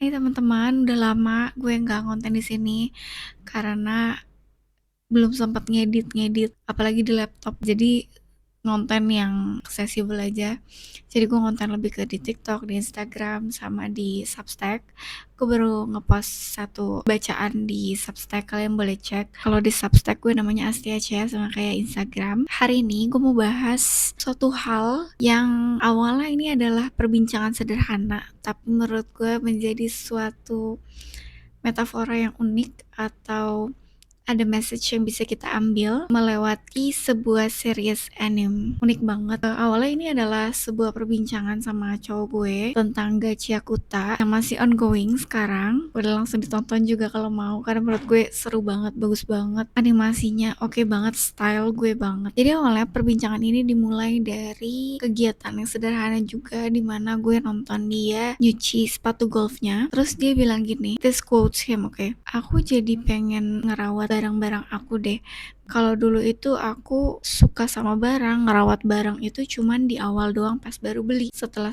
Hai teman-teman, udah lama gue nggak konten di sini karena belum sempat ngedit, apalagi di laptop. Jadi ngonten yang accessible aja. Jadi gue ngonten lebih ke di TikTok, di Instagram, sama di Substack. Gue baru ngepost satu bacaan di Substack, kalian boleh cek. Kalau di Substack gue namanya Astia Cia, sama kayak Instagram. Hari ini gue mau bahas suatu hal yang awalnya ini adalah perbincangan sederhana, tapi menurut gue menjadi suatu metafora yang unik atau ada message yang bisa kita ambil melewati sebuah series anime. Unik banget. Awalnya ini adalah sebuah perbincangan sama cowok gue tentang Gachiakuta yang masih ongoing sekarang. Udah langsung ditonton juga kalau mau, karena menurut gue seru banget, bagus banget. Animasinya oke banget, style gue banget. Jadi awalnya perbincangan ini dimulai dari kegiatan yang sederhana juga, dimana gue nonton dia nyuci sepatu golfnya. Terus dia bilang gini, this quotes him, oke. Aku jadi pengen ngerawat barang-barang aku deh. Kalau dulu itu aku suka sama barang, ngerawat barang itu cuman di awal doang pas baru beli. Setelah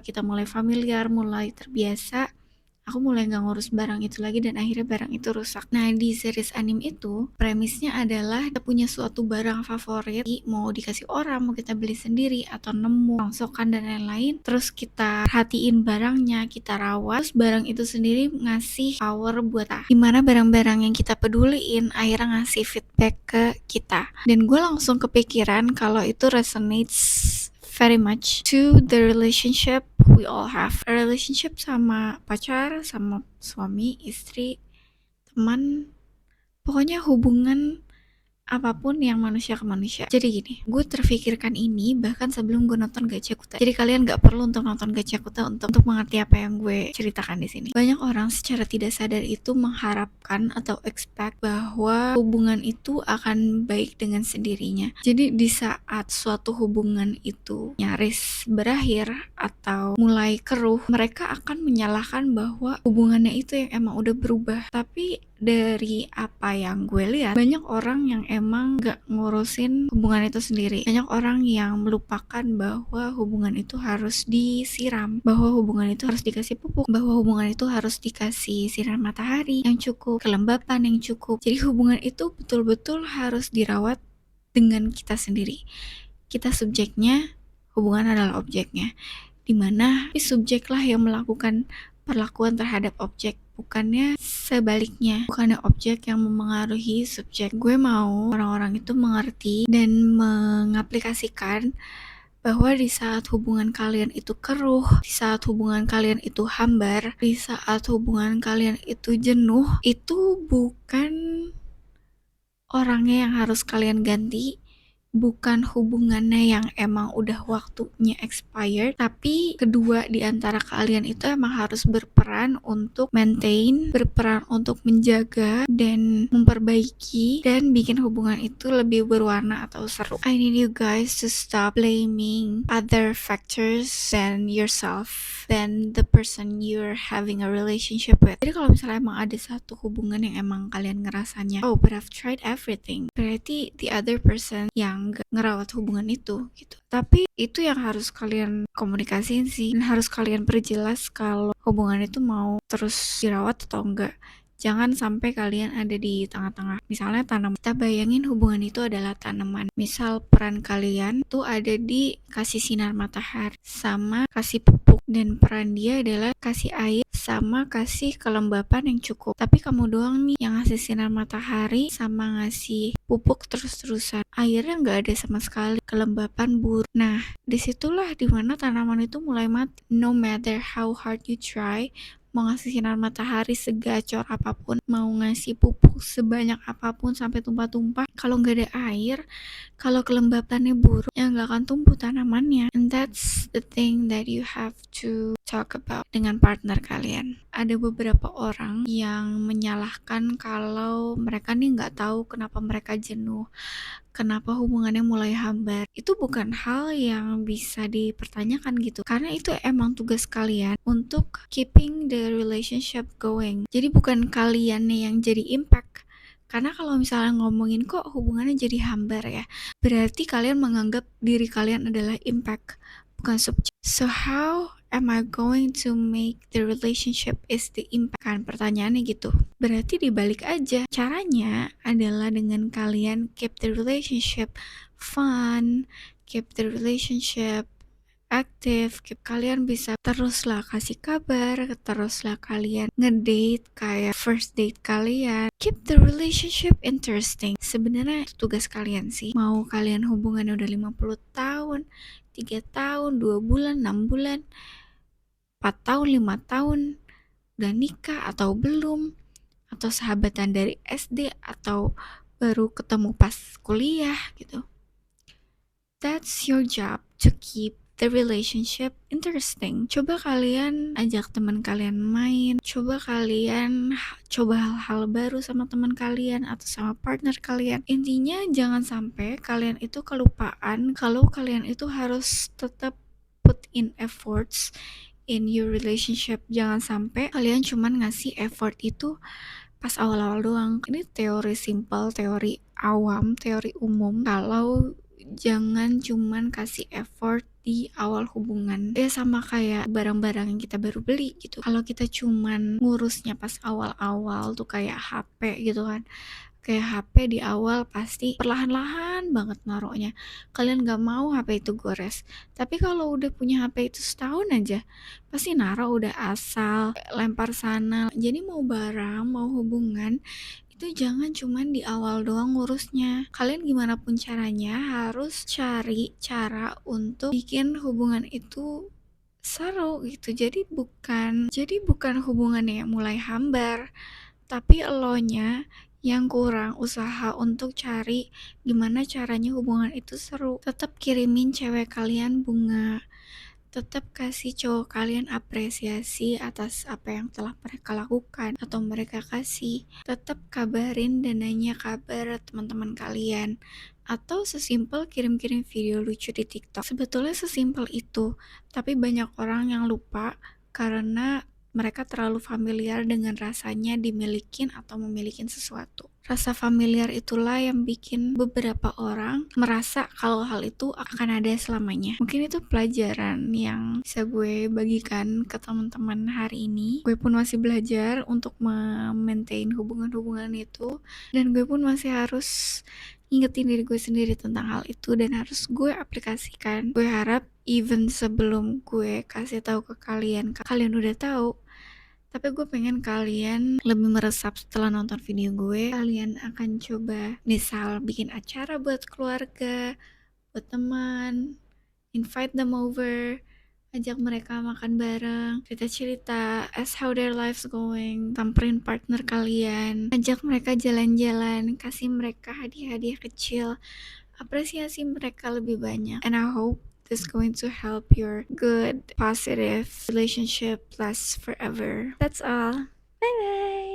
kita mulai familiar, mulai terbiasa, aku mulai nggak ngurus barang itu lagi dan akhirnya barang itu rusak. Nah, di series anime itu premisnya adalah kita punya suatu barang favorit, mau dikasih orang, mau kita beli sendiri atau nemu rongsokan dan lain-lain, terus kita perhatiin barangnya, kita rawat, terus barang itu sendiri ngasih power buat kita, dimana barang-barang yang kita peduliin akhirnya ngasih feedback ke kita. Dan gue langsung kepikiran kalau itu resonates very much to the relationship we all have. A relationship sama pacar, sama suami, istri, teman, pokoknya hubungan apapun yang manusia ke manusia. Jadi gini, gue terfikirkan ini bahkan sebelum gue nonton Gachiakuta. Jadi kalian gak perlu untuk nonton Gachiakuta untuk mengerti apa yang gue ceritakan di sini. Banyak orang secara tidak sadar itu mengharapkan atau expect bahwa hubungan itu akan baik dengan sendirinya. Jadi di saat suatu hubungan itu nyaris berakhir atau mulai keruh, mereka akan menyalahkan bahwa hubungannya itu yang emang udah berubah. Tapi dari apa yang gue lihat, banyak orang yang emang gak ngurusin hubungan itu sendiri. Banyak orang yang melupakan bahwa hubungan itu harus disiram, bahwa hubungan itu harus dikasih pupuk, bahwa hubungan itu harus dikasih sinar matahari yang cukup, kelembapan yang cukup. Jadi hubungan itu betul-betul harus dirawat dengan kita sendiri. Kita subjeknya, hubungan adalah objeknya, dimana subjeklah yang melakukan perlakuan terhadap objek, bukannya sebaliknya, bukannya objek yang memengaruhi subjek. Gue mau orang-orang itu mengerti dan mengaplikasikan bahwa di saat hubungan kalian itu keruh, di saat hubungan kalian itu hambar, di saat hubungan kalian itu jenuh, itu bukan orangnya yang harus kalian ganti, bukan hubungannya yang emang udah waktunya expired, tapi kedua di antara kalian itu emang harus berperan untuk maintain, berperan untuk menjaga dan memperbaiki dan bikin hubungan itu lebih berwarna atau seru. I need you guys to stop blaming other factors than yourself, than the person you're having a relationship with. Jadi kalau misalnya emang ada satu hubungan yang emang kalian ngerasanya, oh but I've tried everything, berarti the other person yang ngerawat hubungan itu gitu. Tapi itu yang harus kalian komunikasiin sih, dan harus kalian perjelas kalau hubungan itu mau terus dirawat atau enggak. Jangan sampai kalian ada di tengah-tengah. Misalnya tanam, kita bayangin hubungan itu adalah tanaman. Misal peran kalian tuh ada di kasih sinar matahari sama kasih pupuk, dan peran dia adalah kasih air sama kasih kelembapan yang cukup. Tapi kamu doang nih yang ngasih sinar matahari sama ngasih pupuk terus-terusan. Airnya nggak ada sama sekali, kelembapan buruk. Nah, disitulah dimana tanaman itu mulai mati. No matter how hard you try, mau ngasih sinar matahari segacor apapun, mau ngasih pupuk sebanyak apapun sampai tumpah-tumpah, kalau nggak ada air, kalau kelembapannya buruk, ya nggak akan tumbuh tanamannya. And that's the thing that you have to talk about dengan partner kalian. Ada beberapa orang yang menyalahkan kalau mereka nih nggak tahu kenapa mereka jenuh, kenapa hubungannya mulai hambar. Itu bukan hal yang bisa dipertanyakan gitu, karena itu emang tugas kalian untuk keeping the relationship going. Jadi bukan kalian nih yang jadi impact. Karena kalau misalnya ngomongin kok hubungannya jadi hambar ya, berarti kalian menganggap diri kalian adalah impact, bukan subjek. So how am I going to make the relationship is the impact? Kan pertanyaannya gitu. Berarti dibalik aja. Caranya adalah dengan kalian keep the relationship fun, keep the relationship aktif, kalian bisa teruslah kasih kabar, teruslah kalian ngedate kayak first date kalian. Keep the relationship interesting. Sebenarnya itu tugas kalian sih. Mau kalian hubungan udah 50 tahun, 3 tahun, 2 bulan, 6 bulan, 4 tahun, 5 tahun, udah nikah atau belum, atau sahabatan dari SD atau baru ketemu pas kuliah gitu. That's your job to keep the relationship interesting. Coba kalian ajak teman kalian main, coba kalian coba hal-hal baru sama teman kalian atau sama partner kalian. Intinya jangan sampai kalian itu kelupaan kalau kalian itu harus tetap put in efforts in your relationship. Jangan sampai kalian cuman ngasih effort itu pas awal-awal doang. Ini teori simple, teori awam, teori umum. Kalau jangan cuman kasih effort di awal hubungan. Ya sama kayak barang-barang yang kita baru beli gitu. Kalau kita cuman ngurusnya pas awal-awal tuh kayak HP gitu kan. Kayak HP di awal pasti perlahan-lahan banget naruhnya. Kalian gak mau HP itu gores. Tapi kalau udah punya HP itu setahun aja, pasti naruh udah asal, lempar sana. Jadi mau barang, mau hubungan, itu jangan cuman di awal doang ngurusnya. Kalian gimana pun caranya harus cari cara untuk bikin hubungan itu seru gitu. Jadi bukan hubungannya yang mulai hambar, tapi elonya yang kurang usaha untuk cari gimana caranya hubungan itu seru. Tetap kirimin cewek kalian bunga, tetap kasih cowok kalian apresiasi atas apa yang telah mereka lakukan atau mereka kasih. Tetap kabarin dan nanya kabar teman-teman kalian, atau sesimpel kirim-kirim video lucu di TikTok. Sebetulnya sesimpel itu, tapi banyak orang yang lupa karena mereka terlalu familiar dengan rasanya dimilikin atau memilikin sesuatu. Rasa familiar itulah yang bikin beberapa orang merasa kalau hal itu akan ada selamanya. Mungkin itu pelajaran yang bisa gue bagikan ke teman-teman hari ini. Gue pun masih belajar untuk maintain hubungan-hubungan itu, dan gue pun masih harus ngingetin diri gue sendiri tentang hal itu dan harus gue aplikasikan. Gue harap even sebelum gue kasih tahu ke kalian, kalian udah tahu. Tapi gue pengen kalian lebih meresap setelah nonton video gue. Kalian akan coba misal bikin acara buat keluarga, buat teman, invite them over, ajak mereka makan bareng, cerita-cerita as how their lives going, samperin partner kalian, ajak mereka jalan-jalan, kasih mereka hadiah-hadiah kecil, apresiasi mereka lebih banyak. And I hope this is going to help your good, positive relationship last forever. That's all. Bye bye.